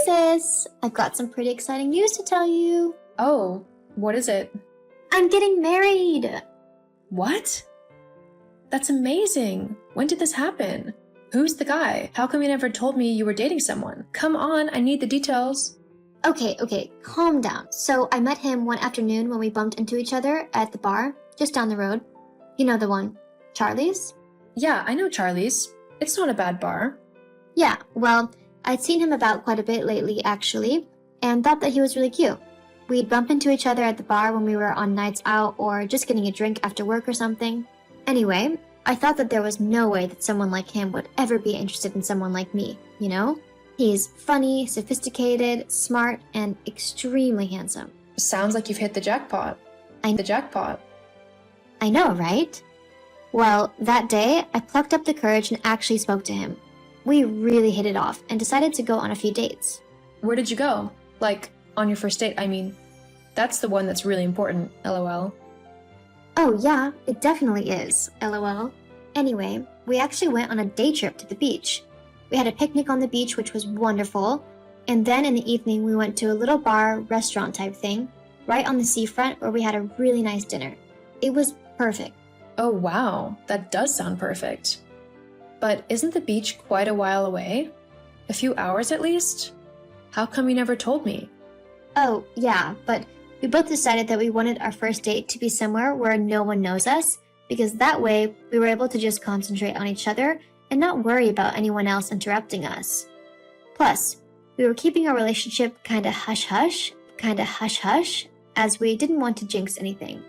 sis! I've got some pretty exciting news to tell you. Oh, what is it? I'm getting married! What? That's amazing. When did this happen? Who's the guy? How come you never told me you were dating someone? Come on, I need the details. Okay, calm down. So I met him one afternoon when we bumped into each other at the bar, just down the road. You know the one. Charlie's? Yeah, I know Charlie's. It's not a bad bar. Yeah, well, I'd seen him about quite a bit lately, actually, and thought that he was really cute. We'd bump into each other at the bar when we were on nights out or just getting a drink after work or something. Anyway, I thought that there was no way that someone like him would ever be interested in someone like me, you know? He's funny, sophisticated, smart, and extremely handsome. Sounds like you've hit the jackpot. The jackpot. I know, right? Well, that day, I plucked up the courage and actually spoke to him. We really hit it off and decided to go on a few dates. Where did you go? Like, on your first date, I mean. That's the one that's really important, lol. Oh yeah, it definitely is, lol. Anyway, we actually went on a day trip to the beach. We had a picnic on the beach, which was wonderful, and then in the evening we went to a little bar, restaurant type thing, right on the seafront where we had a really nice dinner. It was perfect. Oh wow, that does sound perfect. But isn't the beach quite a while away? A few hours at least? How come you never told me? Oh, yeah, but we both decided that we wanted our first date to be somewhere where no one knows us, because that way we were able to just concentrate on each other and not worry about anyone else interrupting us. Plus, we were keeping our relationship kinda hush-hush, as we didn't want to jinx anything.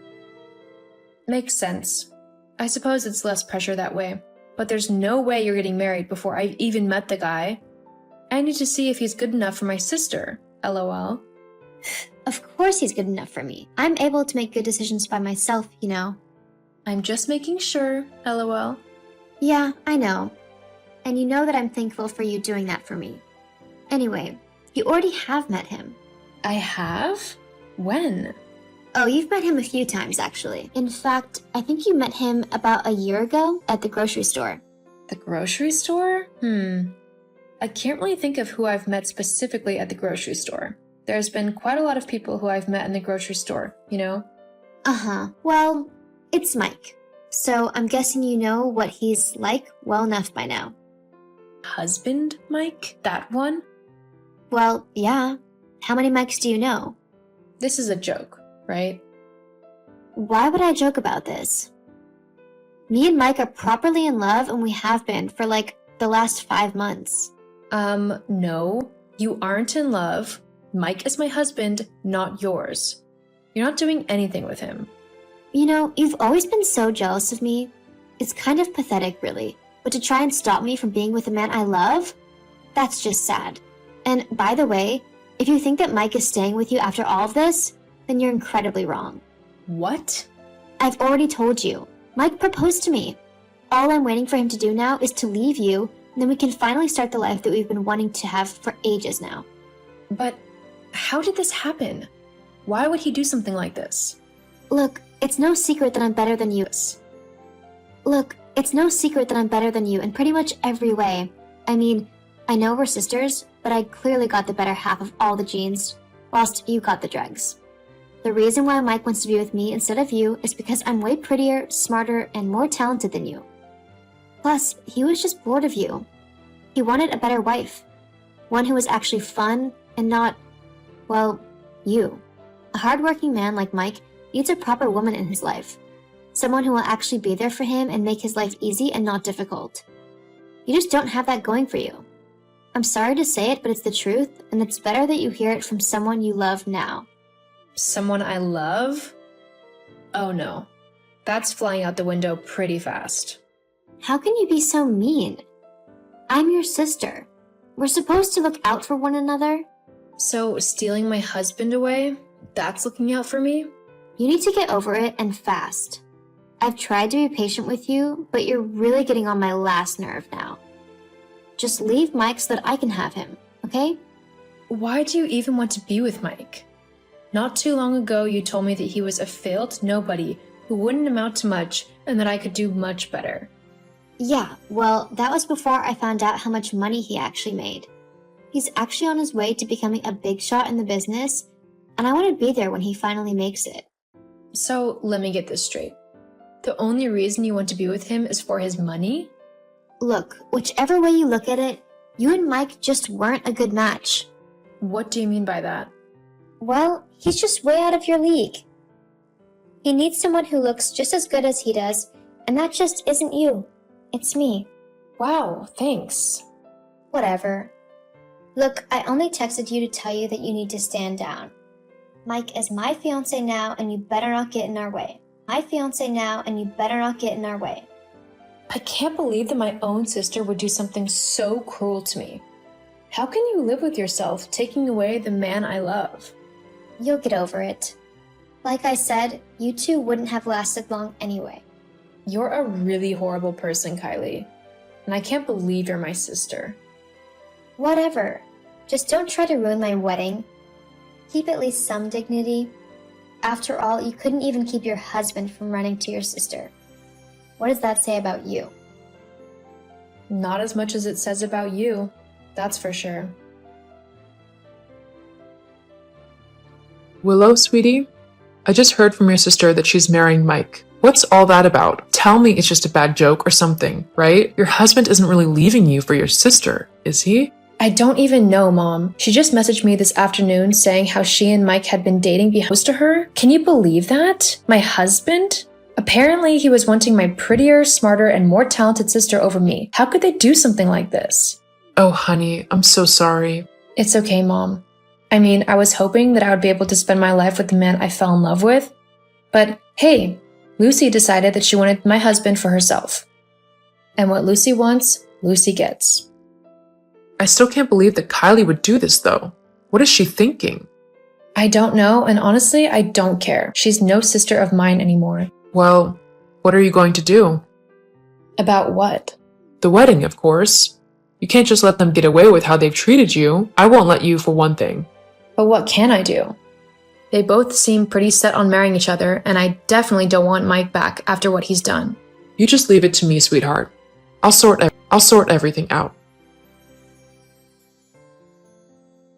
Makes sense. I suppose it's less pressure that way, but there's no way you're getting married before I've even met the guy. I need to see if he's good enough for my sister, lol. Of course he's good enough for me. I'm able to make good decisions by myself, you know. I'm just making sure, lol. Yeah, I know. And you know that I'm thankful for you doing that for me. Anyway, you already have met him. I have? When? Oh, you've met him a few times, actually. In fact, I think you met him about a year ago at the grocery store. The grocery store? I can't really think of who I've met specifically at the grocery store. There's been quite a lot of people who I've met in the grocery store, you know? Uh-huh. Well, it's Mike. So I'm guessing you know what he's like well enough by now. Husband Mike? That one? Well, yeah. How many Mikes do you know? This is a joke, right? Why would I joke about this? Me and Mike are properly in love, and we have been for like the last 5 months. No. You aren't in love. Mike is my husband, not yours. You're not doing anything with him. You know, you've always been so jealous of me. It's kind of pathetic, really. But to try and stop me from being with a man I love? That's just sad. And by the way, if you think that Mike is staying with you after all of this, then you're incredibly wrong. What? I've already told you. Mike proposed to me. All I'm waiting for him to do now is to leave you, and then we can finally start the life that we've been wanting to have for ages now. But how did this happen? Why would he do something like this? Look, it's no secret that I'm better than you. Look, it's no secret that I'm better than you in pretty much every way. I mean, I know we're sisters, but I clearly got the better half of all the genes, whilst you got the dregs. The reason why Mike wants to be with me instead of you is because I'm way prettier, smarter, and more talented than you. Plus, he was just bored of you. He wanted a better wife. One who was actually fun and not, well, you. A hardworking man like Mike needs a proper woman in his life. Someone who will actually be there for him and make his life easy and not difficult. You just don't have that going for you. I'm sorry to say it, but it's the truth, and it's better that you hear it from someone you love now. Someone I love? Oh no. That's flying out the window pretty fast. How can you be so mean? I'm your sister. We're supposed to look out for one another. So, stealing my husband away? That's looking out for me? You need to get over it, and fast. I've tried to be patient with you, but you're really getting on my last nerve now. Just leave Mike so that I can have him, okay? Why do you even want to be with Mike? Not too long ago, you told me that he was a failed nobody who wouldn't amount to much and that I could do much better. Yeah, well, that was before I found out how much money he actually made. He's actually on his way to becoming a big shot in the business, and I want to be there when he finally makes it. So let me get this straight. The only reason you want to be with him is for his money? Look, whichever way you look at it, you and Mike just weren't a good match. What do you mean by that? Well, he's just way out of your league. He needs someone who looks just as good as he does, and that just isn't you. It's me. Wow, thanks. Whatever. Look, I only texted you to tell you that you need to stand down. Mike is my fiancé now, and you better not get in our way. My fiancé now, and you better not get in our way. I can't believe that my own sister would do something so cruel to me. How can you live with yourself taking away the man I love? You'll get over it. Like I said, you two wouldn't have lasted long anyway. You're a really horrible person, Kylie. And I can't believe you're my sister. Whatever. Just don't try to ruin my wedding. Keep at least some dignity. After all, you couldn't even keep your husband from running to your sister. What does that say about you? Not as much as it says about you, that's for sure. Willow, sweetie, I just heard from your sister that she's marrying Mike. What's all that about? Tell me it's just a bad joke or something, right? Your husband isn't really leaving you for your sister, is he? I don't even know, Mom. She just messaged me this afternoon saying how she and Mike had been dating close to her. Can you believe that? My husband? Apparently, he was wanting my prettier, smarter, and more talented sister over me. How could they do something like this? Oh, honey, I'm so sorry. It's okay, Mom. I mean, I was hoping that I would be able to spend my life with the man I fell in love with. But hey, Lucy decided that she wanted my husband for herself. And what Lucy wants, Lucy gets. I still can't believe that Kylie would do this, though. What is she thinking? I don't know, and honestly, I don't care. She's no sister of mine anymore. Well, what are you going to do? About what? The wedding, of course. You can't just let them get away with how they've treated you. I won't let you, for one thing. But what can I do? They both seem pretty set on marrying each other, and I definitely don't want Mike back after what he's done. You just leave it to me, sweetheart. I'll sort everything out.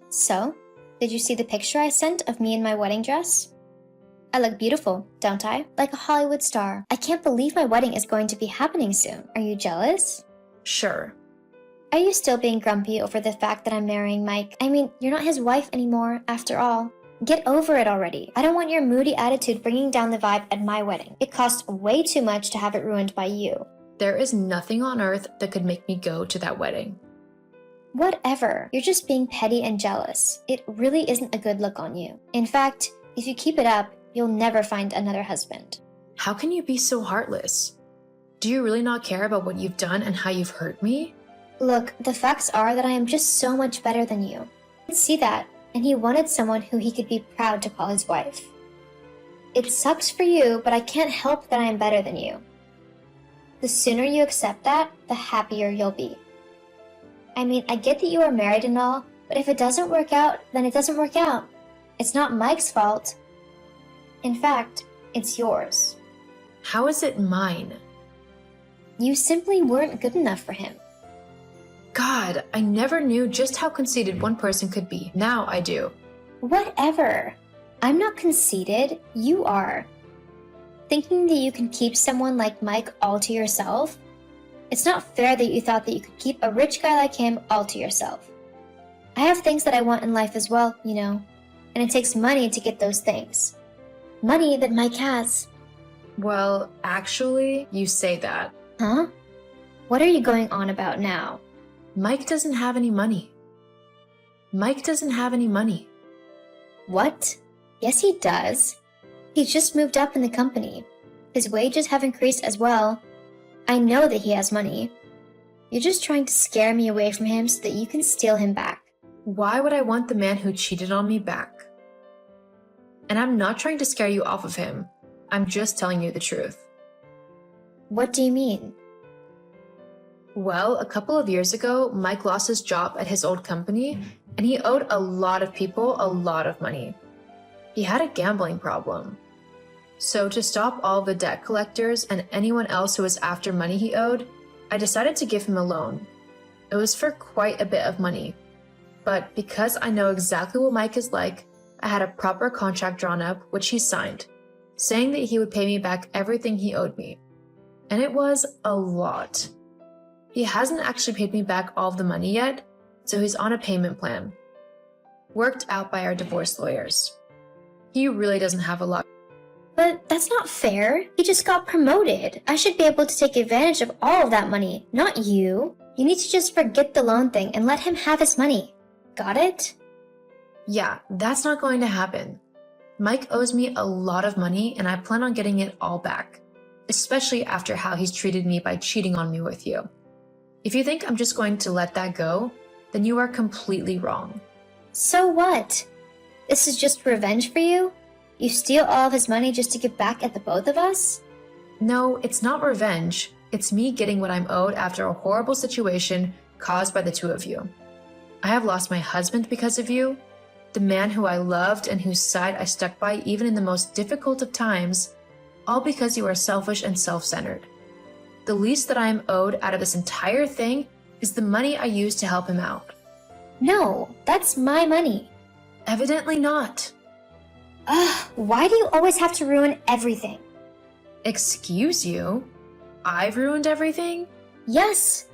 So, did you see the picture I sent of me in my wedding dress? I look beautiful, don't I? Like a Hollywood star. I can't believe my wedding is going to be happening soon. Are you jealous? Sure. Are you still being grumpy over the fact that I'm marrying Mike? I mean, you're not his wife anymore, after all. Get over it already. I don't want your moody attitude bringing down the vibe at my wedding. It cost way too much to have it ruined by you. There is nothing on earth that could make me go to that wedding. Whatever. You're just being petty and jealous. It really isn't a good look on you. In fact, if you keep it up, you'll never find another husband. How can you be so heartless? Do you really not care about what you've done and how you've hurt me? Look, the facts are that I am just so much better than you. I can see that, and he wanted someone who he could be proud to call his wife. It sucks for you, but I can't help that I am better than you. The sooner you accept that, the happier you'll be. I mean, I get that you are married and all, but if it doesn't work out, then it doesn't work out. It's not Mike's fault. In fact, it's yours. How is it mine? You simply weren't good enough for him. God, I never knew just how conceited one person could be. Now I do. Whatever. I'm not conceited, you are. Thinking that you can keep someone like Mike all to yourself? It's not fair that you thought that you could keep a rich guy like him all to yourself. I have things that I want in life as well, you know, and it takes money to get those things. Money that Mike has. Well, actually, you say that. Huh? What are you going on about now? Mike doesn't have any money. Mike doesn't have any money. What? Yes, he does. He just moved up in the company. His wages have increased as well. I know that he has money. You're just trying to scare me away from him so that you can steal him back. Why would I want the man who cheated on me back? And I'm not trying to scare you off of him. I'm just telling you the truth. What do you mean? Well, a couple of years ago, Mike lost his job at his old company, and he owed a lot of people a lot of money. He had a gambling problem. So to stop all the debt collectors and anyone else who was after money he owed, I decided to give him a loan. It was for quite a bit of money. But because I know exactly what Mike is like, I had a proper contract drawn up, which he signed, saying that he would pay me back everything he owed me. And it was a lot. He hasn't actually paid me back all of the money yet, so he's on a payment plan, worked out by our divorce lawyers. He really doesn't have a lot. But that's not fair. He just got promoted. I should be able to take advantage of all of that money, not you. You need to just forget the loan thing and let him have his money. Got it? Yeah, that's not going to happen. Mike owes me a lot of money and I plan on getting it all back, especially after how he's treated me by cheating on me with you. If you think I'm just going to let that go, then you are completely wrong. So what? This is just revenge for you? You steal all of his money just to get back at the both of us? No, it's not revenge. It's me getting what I'm owed after a horrible situation caused by the two of you. I have lost my husband because of you, the man who I loved and whose side I stuck by even in the most difficult of times, all because you are selfish and self-centered. The least that I am owed out of this entire thing is the money I used to help him out. No, that's my money. Evidently not. Ugh, why do you always have to ruin everything? Excuse you? I've ruined everything? Yes.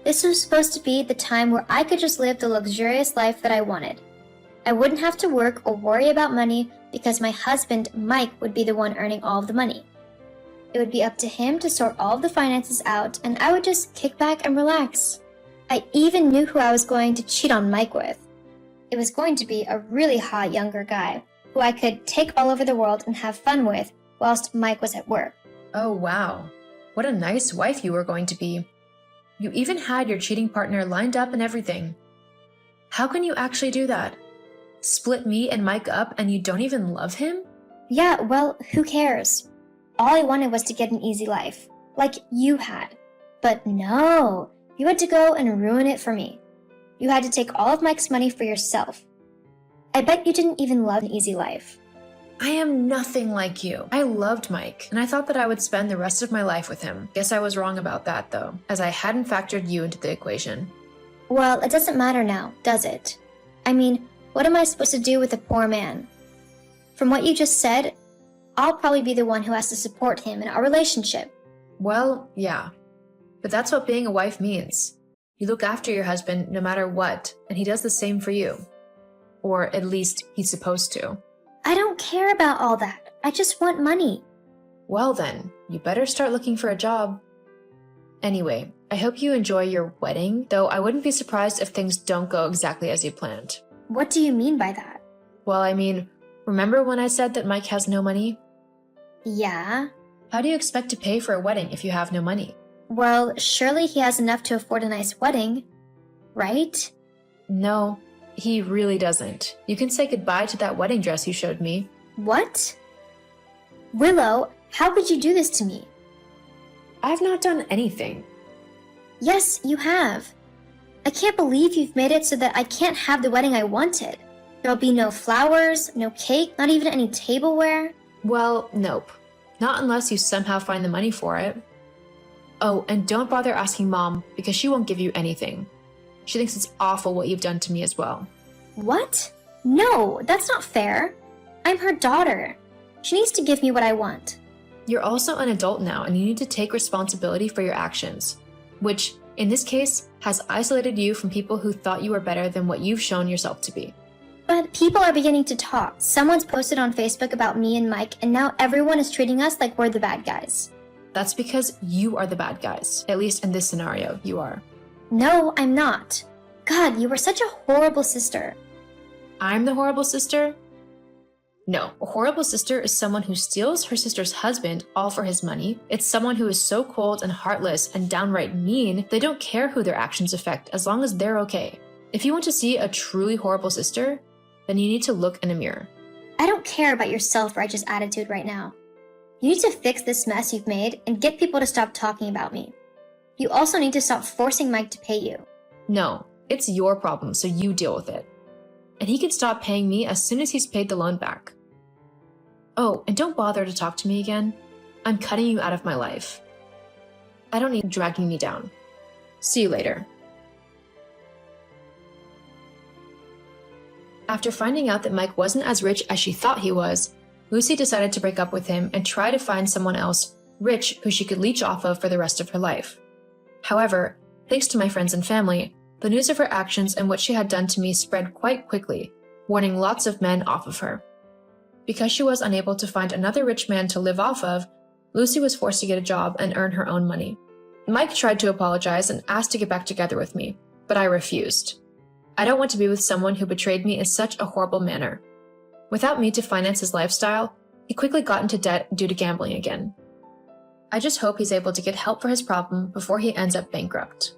This was supposed to be the time where I could just live the luxurious life that I wanted. I wouldn't have to work or worry about money because my husband, Mike, would be the one earning all of the money. It would be up to him to sort all of the finances out, and I would just kick back and relax. I even knew who I was going to cheat on Mike with. It was going to be a really hot younger guy who I could take all over the world and have fun with whilst Mike was at work. Oh wow, what a nice wife you were going to be. You even had your cheating partner lined up and everything. How can you actually do that? Split me and Mike up and you don't even love him? Yeah, well, who cares? All I wanted was to get an easy life, like you had. But no, you had to go and ruin it for me. You had to take all of Mike's money for yourself. I bet you didn't even love an easy life. I am nothing like you. I loved Mike, and I thought that I would spend the rest of my life with him. Guess I was wrong about that though, as I hadn't factored you into the equation. Well, it doesn't matter now, does it? I mean, what am I supposed to do with a poor man? From what you just said, I'll probably be the one who has to support him in our relationship. Well, yeah. But that's what being a wife means. You look after your husband no matter what, and he does the same for you. Or at least he's supposed to. I don't care about all that. I just want money. Well then, you better start looking for a job. Anyway, I hope you enjoy your wedding, though I wouldn't be surprised if things don't go exactly as you planned. What do you mean by that? Well, I mean, remember when I said that Mike has no money? Yeah. How do you expect to pay for a wedding if you have no money? Well, surely he has enough to afford a nice wedding, right? No, he really doesn't. You can say goodbye to that wedding dress you showed me. What? Willow, how could you do this to me? I've not done anything. Yes, you have. I can't believe you've made it so that I can't have the wedding I wanted. There'll be no flowers, no cake, not even any tableware. Well, nope. Not unless you somehow find the money for it. Oh, and don't bother asking Mom, because she won't give you anything. She thinks it's awful what you've done to me as well. What? No, that's not fair. I'm her daughter. She needs to give me what I want. You're also an adult now, and you need to take responsibility for your actions, which, in this case, has isolated you from people who thought you were better than what you've shown yourself to be. But people are beginning to talk. Someone's posted on Facebook about me and Mike, and now everyone is treating us like we're the bad guys. That's because you are the bad guys. At least in this scenario, you are. No, I'm not. God, you were such a horrible sister. I'm the horrible sister? No, a horrible sister is someone who steals her sister's husband all for his money. It's someone who is so cold and heartless and downright mean, they don't care who their actions affect as long as they're okay. If you want to see a truly horrible sister, then you need to look in a mirror. I don't care about your self-righteous attitude right now. You need to fix this mess you've made and get people to stop talking about me. You also need to stop forcing Mike to pay you. No, it's your problem, so you deal with it. And he can stop paying me as soon as he's paid the loan back. Oh, and don't bother to talk to me again. I'm cutting you out of my life. I don't need you dragging me down. See you later. After finding out that Mike wasn't as rich as she thought he was, Lucy decided to break up with him and try to find someone else rich who she could leech off of for the rest of her life. However, thanks to my friends and family, the news of her actions and what she had done to me spread quite quickly, warning lots of men off of her. Because she was unable to find another rich man to live off of, Lucy was forced to get a job and earn her own money. Mike tried to apologize and asked to get back together with me, but I refused. I don't want to be with someone who betrayed me in such a horrible manner. Without me to finance his lifestyle, he quickly got into debt due to gambling again. I just hope he's able to get help for his problem before he ends up bankrupt.